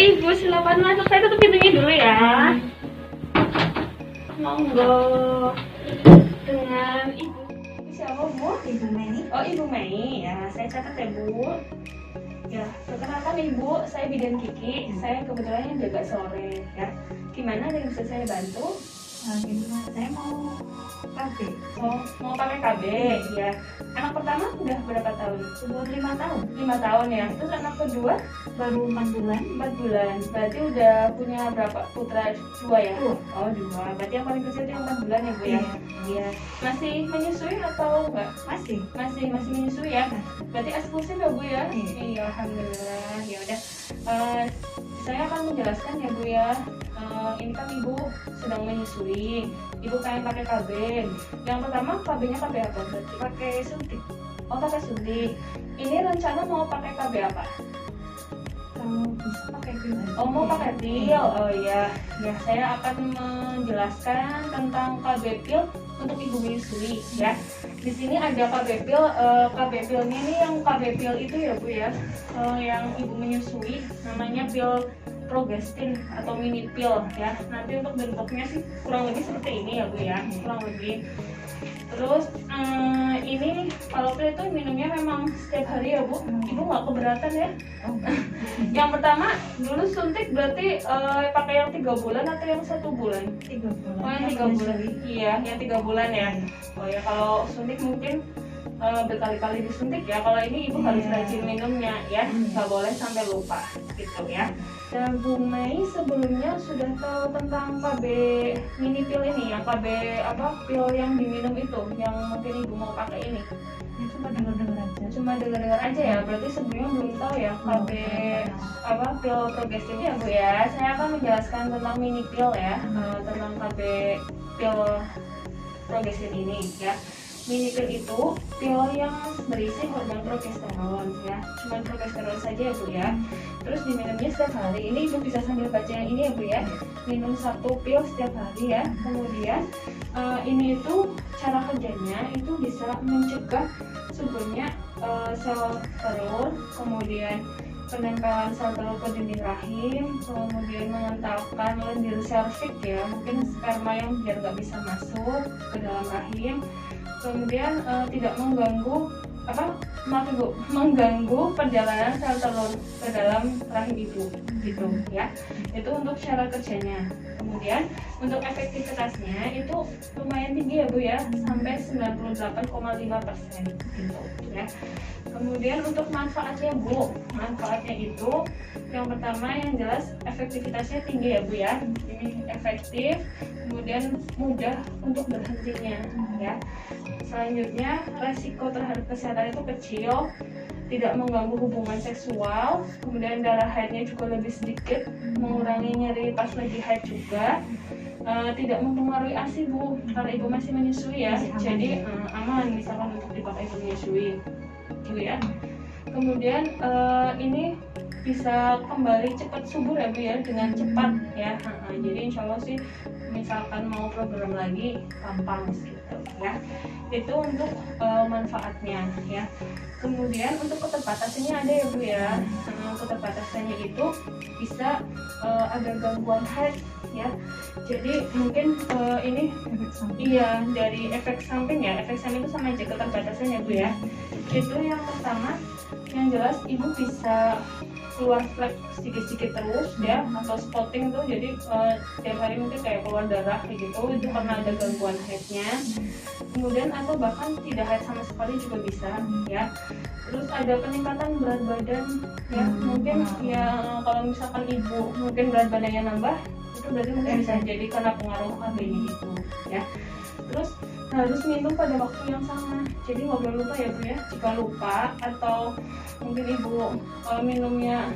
Ibu, silakan masuk. Saya tutup pintunya dulu ya. Monggo. Dengan Ibu. Siapa Bu? Ibu Mei. Oh, Ibu Mei ya. Saya catat ya Bu. Ya, perkenalkan Ibu, saya bidan Kiki. Saya kebetulan yang jaga sore ya. Gimana ada yang bisa saya bantu? Saya mau KB. Mau pakai KB ya. Anak pertama udah berapa tahun? Umur 5 tahun. 5 tahun ya. Terus anak kedua Baru 4 bulan. 4 bulan. Berarti udah punya berapa putra? 2 ya? Dua. Oh, 2. Berarti yang paling kecil itu yang 4 bulan ya Bu ya? Iya. Masih menyusui atau enggak? Masih. Masih menyusui ya? Berarti eksklusif ya Bu ya? Iya. Iya, alhamdulillah. Ya udah. Saya akan menjelaskan ya Bu ya. Ini kan Ibu sedang menyusui. Ibu pengen pakai KB. Yang pertama KB-nya KB apa berarti? Pakai suntik. Oh, pakai suntik. Ini rencana mau pakai KB apa? Kalau bisa pakai pil. Oh, mau pakai pil. Oh iya. Ya, saya akan menjelaskan tentang KB pil untuk Ibu menyusui ya. Di sini ada KB pil. KB pilnya ini yang KB pil itu ya Bu ya. Yang Ibu menyusui namanya pil progestin atau mini pil ya. Nanti untuk bentuknya sih kurang lebih seperti ini ya Bu ya. Kurang lebih. Terus ini kalau pil itu minumnya memang setiap hari ya Bu. Ibu nggak keberatan ya? Oh. Yang pertama dulu suntik berarti pakai yang 3 bulan atau yang 1 bulan? 3 bulan. Oh, yang 3 bulan. Iya, yang 3 bulan ya. Oh ya, kalau suntik mungkin berkali-kali disuntik ya. Kalau ini Ibu harus rajin minumnya ya, nggak boleh sampai lupa gitu ya. Dan Bu Mei sebelumnya sudah tahu tentang KB mini pil ini, yang KB apa pil yang diminum itu, yang mungkin Ibu mau pakai ini. Cuma dengar-dengar aja. Cuma dengar-dengar aja ya, berarti sebelumnya belum tahu ya KB apa pil progestin ya Bu ya. Saya akan menjelaskan tentang mini pil ya, tentang KB pil progestin ini ya. Mini pil itu pil yang berisi hormon progesteron ya, cuma progesteron saja ya Bu ya. Terus diminumnya setiap hari. Ini Ibu bisa sambil baca yang ini ya Bu ya. Minum 1 pil setiap hari ya. Kemudian ini itu cara kerjanya itu bisa mencegah suburnya sel telur, kemudian penempelan sel telur ke dinding rahim, kemudian mengentalkan lendir serviks ya, mungkin sperma yang biar nggak bisa masuk ke dalam rahim. Kemudian tidak mengganggu mengganggu perjalanan sel telur ke dalam rahim ibu gitu ya. Itu untuk cara kerjanya. Kemudian untuk efektivitasnya itu lumayan tinggi ya Bu ya, sampai 98,5% gitu ya. Kemudian untuk manfaatnya Bu, manfaatnya itu yang pertama yang jelas efektivitasnya tinggi ya Bu ya. Ini efektif, kemudian mudah untuk berhentinya ya. Selanjutnya resiko terhadap kesehatan itu kecil, tidak mengganggu hubungan seksual, kemudian darah haidnya juga lebih sedikit, mengurangi nyeri pas lagi haid juga, tidak mempengaruhi ASI Bu, karena Ibu masih menyusui ya, jadi aman misalkan untuk dipakai Ibu menyusui gitu ya. Kemudian ini bisa kembali cepat subur ya Bu ya, dengan cepat ya. Jadi insya Allah sih misalkan mau program lagi gampang gitu ya. Itu untuk manfaatnya ya. Kemudian untuk keterbatasannya ada ya Bu ya. Keterbatasannya itu bisa ada gangguan haid ya. Jadi mungkin ini iya dari efek samping ya. Efek samping itu sama aja keterbatasannya Bu ya. Itu yang pertama, yang jelas Ibu bisa keluar flek sedikit-sedikit terus ya, atau spotting tuh, jadi tiap hari mungkin kayak keluar darah kayak gitu, itu karena ada gangguan haidnya. Kemudian atau bahkan tidak haid sama sekali juga bisa ya. Terus ada peningkatan berat badan ya, mungkin ya kalau misalkan Ibu mungkin berat badannya nambah, itu berarti mungkin bisa jadi karena pengaruh KB-nya itu ya. Terus harus minum pada waktu yang sama, jadi nggak boleh lupa ya Bu ya. Jika lupa atau mungkin Ibu minumnya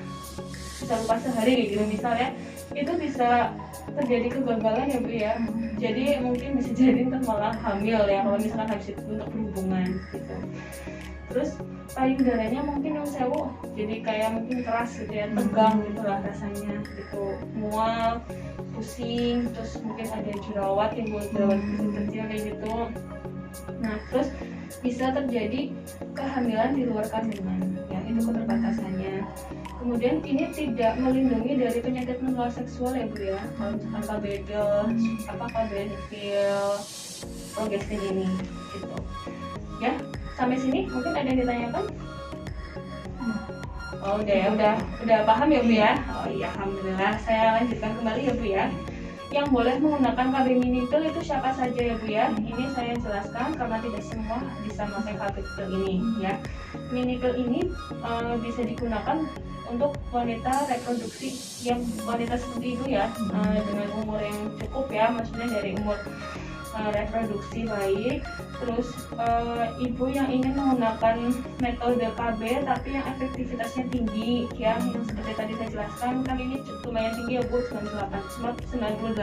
bisa lupa sehari gitu misalnya, itu bisa terjadi kegagalan ya Bu ya. Jadi mungkin bisa jadi ntar malah hamil ya kalau misalkan habis itu untuk berhubungan gitu. Terus payung darahnya mungkin yang sewu, jadi kayak mungkin keras gitu ya, tegang gitu lah rasanya gitu, mual, pusing, terus mungkin ada jerawat yang buat jerawat kecil-kecil kayak gitu. Nah terus bisa terjadi kehamilan di luar kandungan ya, itu keterbatasannya. Kemudian ini tidak melindungi dari penyakit menular seksual ya Bu ya. Kalau misalkan KB nipil progestin ini gitu. Ya, sampai sini mungkin ada yang ditanyakan? Oh udah ya, udah paham ya Bu ya? Oh iya, alhamdulillah. Saya lanjutkan kembali ya Bu ya. Yang boleh menggunakan KB minipil itu siapa saja ya Bu ya? Ini saya jelaskan karena tidak semua bisa memakai KB pil ini ya. Minipil ini bisa digunakan untuk wanita reproduksi yang wanita seperti itu ya, dengan umur yang cukup ya, maksudnya dari umur reproduksi baik. Terus ibu yang ingin menggunakan metode KB tapi yang efektivitasnya tinggi ya, yang seperti tadi saya jelaskan kan ini lumayan tinggi ya Bu, 98,5%.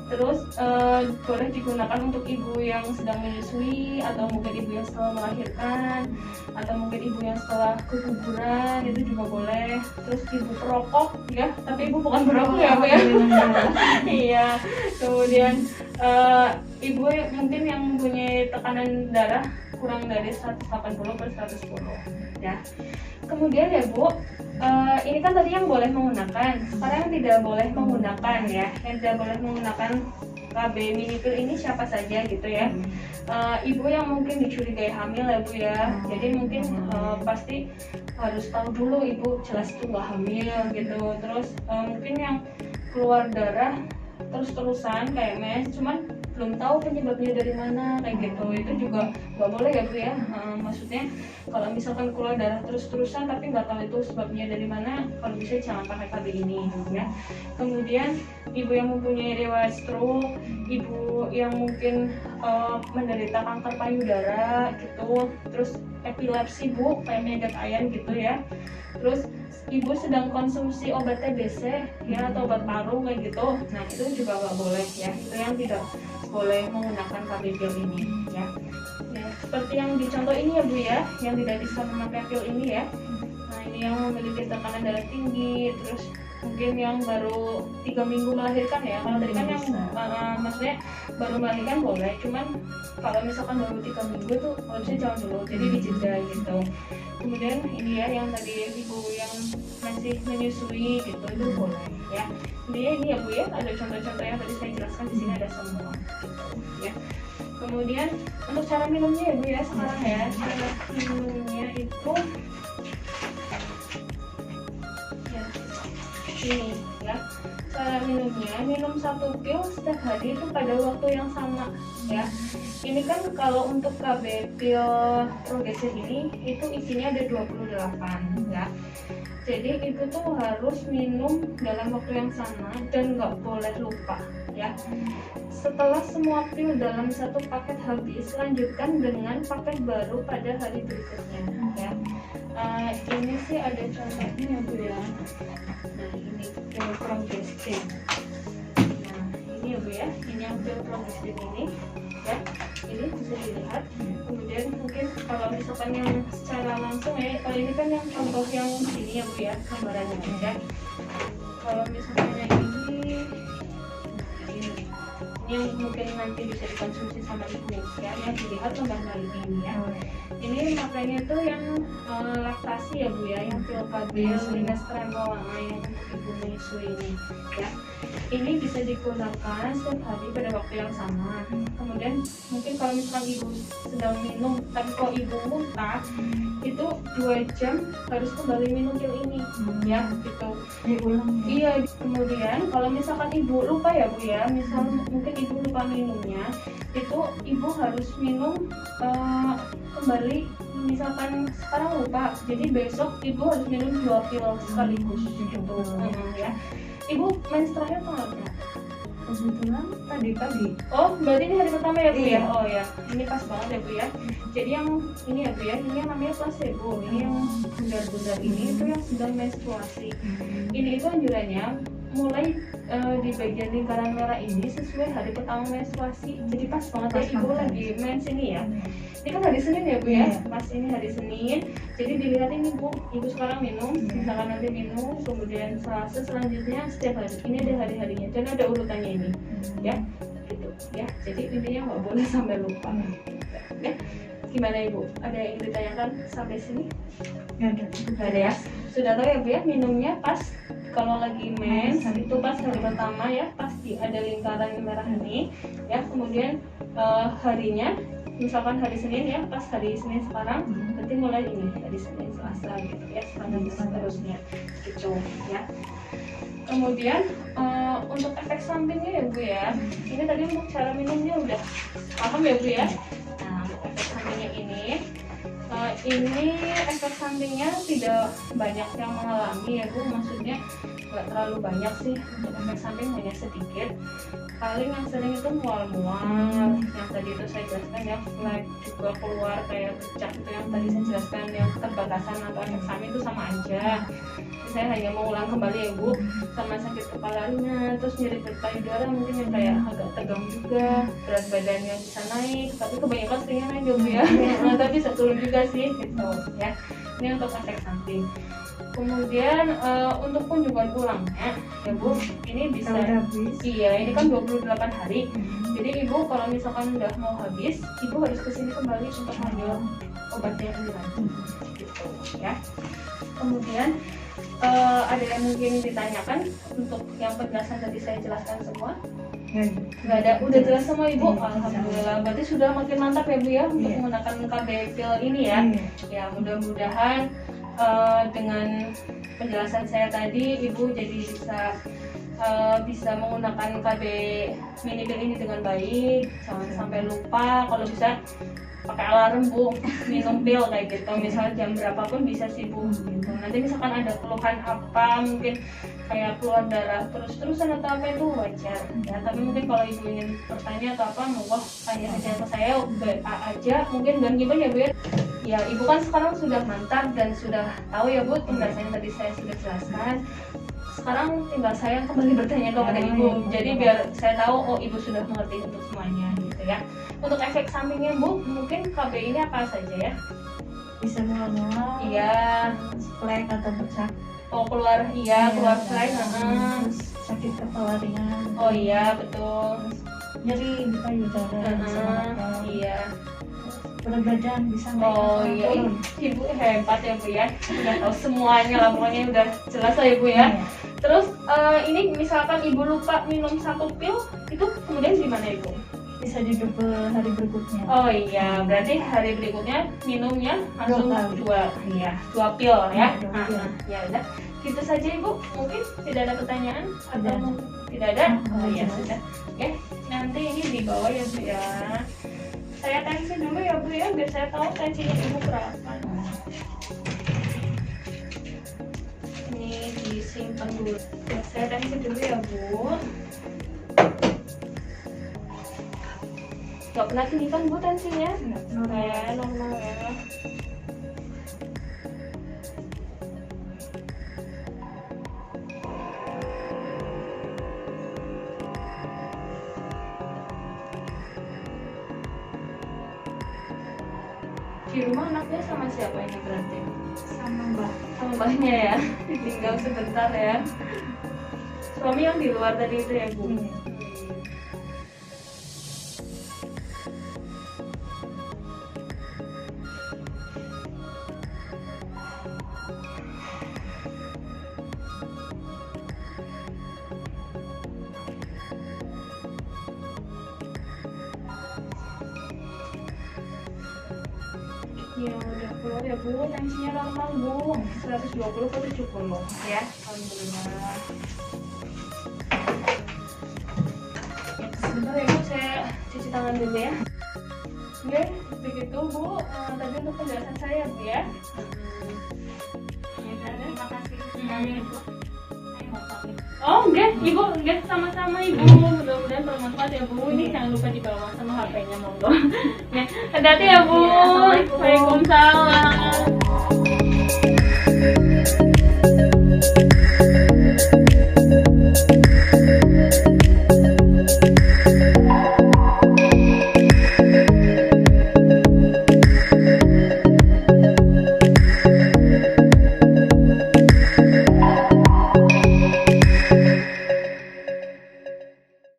Terus boleh digunakan untuk ibu yang sedang menyusui, atau mungkin ibu yang setelah melahirkan, atau mungkin ibu yang setelah keguguran, itu juga boleh. Terus ibu perokok ya, tapi ibu bukan perokok ya Bu ya. Iya. Kemudian ibu mungkin yang mempunyai tekanan darah kurang dari 180/110 ya. Kemudian ya Bu, ini kan tadi yang boleh menggunakan, sekarang yang tidak boleh menggunakan ya. Yang tidak boleh menggunakan KB minipil ini siapa saja gitu ya. Ibu yang mungkin dicurigai hamil ya Bu ya. Jadi mungkin pasti harus tahu dulu ibu jelas itu nggak hamil gitu. Terus mungkin yang keluar darah terus-terusan kayak mens, cuman belum tahu penyebabnya dari mana kayak gitu, itu juga nggak boleh ya Bu ya. Maksudnya kalau misalkan keluar darah terus-terusan tapi nggak tahu itu sebabnya dari mana, kalau bisa jangan pakai KB ini ya. Kemudian ibu yang mempunyai riwayat stroke, ibu yang mungkin menderita kanker payudara gitu, terus epilepsi Bu, kayak megat ayan gitu ya. Terus ibu sedang konsumsi obat TBC ya, atau obat paru kayak gitu, nah itu juga nggak boleh ya. Itu yang tidak boleh menggunakan KB pil ini ya. Seperti yang dicontoh ini ya Bu ya, yang tidak bisa memakai pil ini ya. Nah ini yang memiliki tekanan darah tinggi, terus mungkin yang baru 3 minggu melahirkan ya. Kalau tadi kan yang maksudnya baru melahirkan boleh, cuman kalau misalkan baru 3 minggu tuh kalau bisa jangan dulu, jadi dijeda gitu. Kemudian ini ya yang tadi ibu yang masih menyusui gitu, itu boleh ya. Ini ya Bu ya, ada contoh-contoh yang tadi saya jelaskan, di sini ada semua gitu ya. Kemudian untuk cara minumnya ya Bu ya, sekarang ya cara minumnya itu ya ini ya. Cara minumnya, minum 1 pil setiap hari itu pada waktu yang sama ya. Ini kan kalau untuk KB pil progestin ini itu isinya ada 28 ya. Jadi itu tuh harus minum dalam waktu yang sama dan nggak boleh lupa ya. Setelah semua pil dalam 1 paket habis, lanjutkan dengan paket baru pada hari berikutnya ya. Ini sih ada contohnya ya Bu ya. Nah ini pil progestin. Nah ini ya Bu ya, ini yang pil progestin ini ya. Ini bisa dilihat. Kemudian mungkin kalau misalkan yang secara langsung ya, kalau ini kan yang contoh yang ini ya Bu ya, gambarannya aja. Kalau misalnya ini yang mungkin nanti bisa dikonsumsi sama ibu ya, yang dilihat lembar balik ini ya. Ini makanya tuh yang laktasi ya Bu ya, yang pil KB Linestremol yang ibu menyusui ini ya. Ini bisa digunakan setiap hari pada waktu yang sama. Kemudian mungkin kalau misalkan ibu sedang minum tapi kok ibu muntah, itu 2 jam harus kembali minum pil ini ya gitu. Iya. Kemudian kalau misalkan ibu lupa ya Bu ya, misal mungkin ibu lupa minumnya, itu ibu harus minum kembali. Misalkan sekarang lupa, jadi besok ibu harus minum 2 pil sekaligus gitu ya. Ibu mens terakhir tanggal berapa? Kebetulan tadi pagi. Oh, berarti ini hari pertama ya Bu ya? Iya. Oh ya, ini pas banget ya Bu ya. Jadi yang ini ya Bu ya, ini yang namanya placebo. Ini yang bundar-bundar ini itu yang sedang menstruasi. Ini itu anjurannya mulai di bagian lingkaran merah ini sesuai hari pertama menstruasi. Jadi pas banget ya ibu lagi mens ini ya. Ini kan hari Senin ya Bu ya, pas ini hari Senin. Jadi dilihat ini Bu, ibu sekarang minum, misalkan nanti minum, kemudian Selasa selanjutnya setiap hari. Ini ada hari-harinya dan ada urutannya ini, ya, gitu ya. Jadi intinya nggak boleh sampai lupa. Ya, gimana Ibu? Ada yang ditanyakan sampai sini? Nggak ada ya. Sudah tahu ya Bu ya, minumnya pas kalau lagi mens itu pas hari pertama ya, pasti ada lingkaran merah ini ya. Kemudian harinya misalkan hari Senin ya, pas hari Senin sekarang berarti mulai ini hari Senin, Selasa gitu ya, sampai seterusnya gitu ya. Kemudian untuk efek sampingnya ya Bu ya, ini tadi untuk cara minumnya udah paham ya Bu ya. Nah untuk efek sampingnya ini efek sampingnya tidak banyak yang mengalami ya Bu, maksudnya nggak terlalu banyak sih untuk efek samping, hanya sedikit. Paling yang sering itu mual-mual, yang tadi itu saya jelaskan ya, flek juga keluar kayak bercak itu yang tadi saya jelaskan, yang keterbatasan atau efek samping itu sama aja. Saya hanya mengulang kembali ya Bu, sama sakit kepala ringan, terus nyeri payudara mungkin yang kayak agak tegang juga, berat badannya bisa naik, tapi kebanyakan seringnya naik ya Bu ya. Nah, tapi bisa turun juga sih gitu ya. Ini untuk efek samping. Kemudian untuk kunjungan ulangnya ya Bu, ini bisa iya, ini kan 28 hari. Jadi Ibu kalau misalkan udah mau habis, Ibu harus kesini kembali untuk ambil obatnya ini lagi gitu ya. Kemudian ada yang mungkin ditanyakan untuk yang penjelasan tadi saya jelaskan semua? Nggak ada, udah jelas semua Ibu. Alhamdulillah, berarti sudah makin mantap ya Bu ya untuk menggunakan KB pil ini ya. Ya mudah-mudahan dengan penjelasan saya tadi Ibu jadi bisa menggunakan KB mini pil ini dengan baik, jangan sampai lupa. Kalau bisa pakai alarm Bu, minum pil kayak gitu, misalnya jam berapapun bisa sih Bu gitu. Nanti misalkan ada keluhan apa, mungkin kayak keluar darah terus-terusan atau apa, itu wajar ya. Tapi mungkin kalau Ibu ingin bertanya atau apa, monggo tanya aja ke saya, aja mungkin, dan gimana ya Bu ya. Ya Ibu kan sekarang sudah mantap dan sudah tahu ya Bu, penjelasan yang tadi saya sudah jelaskan. Sekarang tinggal saya kembali bertanya kepada Ibu, jadi biar saya tahu oh Ibu sudah mengerti untuk semuanya gitu ya. Untuk efek sampingnya Bu, mungkin KB ini apa saja ya? Bisa mual-mual, iya, flek atau bercak, keluar, iya keluar flek, terus sakit kepala ringan, oh iya betul, nyeri di payudara, iya, berat badan bisa naik oh atau iya, turun. Ibu hebat ya Bu ya, udah tahu semuanya lah, pokoknya udah jelas lah ya Bu ya. Terus ini misalkan Ibu lupa minum satu pil, itu kemudian gimana Ibu? Bisa didouble hari berikutnya. Oh iya, berarti hari berikutnya minumnya langsung dua pil ya. Ya udah, gitu saja Ibu. Mungkin tidak ada pertanyaan atau tidak ada? Oh iya sudah. Oke, nanti ini dibawa ya Bu ya. Saya tensi dulu ya Bu ya, biar saya tahu tensinya Ibu berapa. Ini disimpan dulu. Saya tensi dulu ya Bu. Gak pernah tinggi kan Bu tensinya? Kayak normal ya. Di rumah anaknya sama siapa ini berarti? Sama Mbak. Sama mbahnya ya? Tinggal sebentar ya. Suami yang di luar tadi itu ya Bu? Ya udah keluar ya Bu, tensinya normal Bu, 120 ke 70 ya, alhamdulillah. Ya sebentar ya Bu, saya cuci tangan dulu ya. Oke, begitu Bu, tadi untuk penjelasan saya Bu ya. Terima kasih. Oh enggak, Ibu, enggak, sama-sama Ibu. Mudah-mudahan bermanfaat ya Bu. Ini jangan lupa dibawa sama HP-nya monggo. Ya, hati-hati ya Bu. Waalaikumsalam.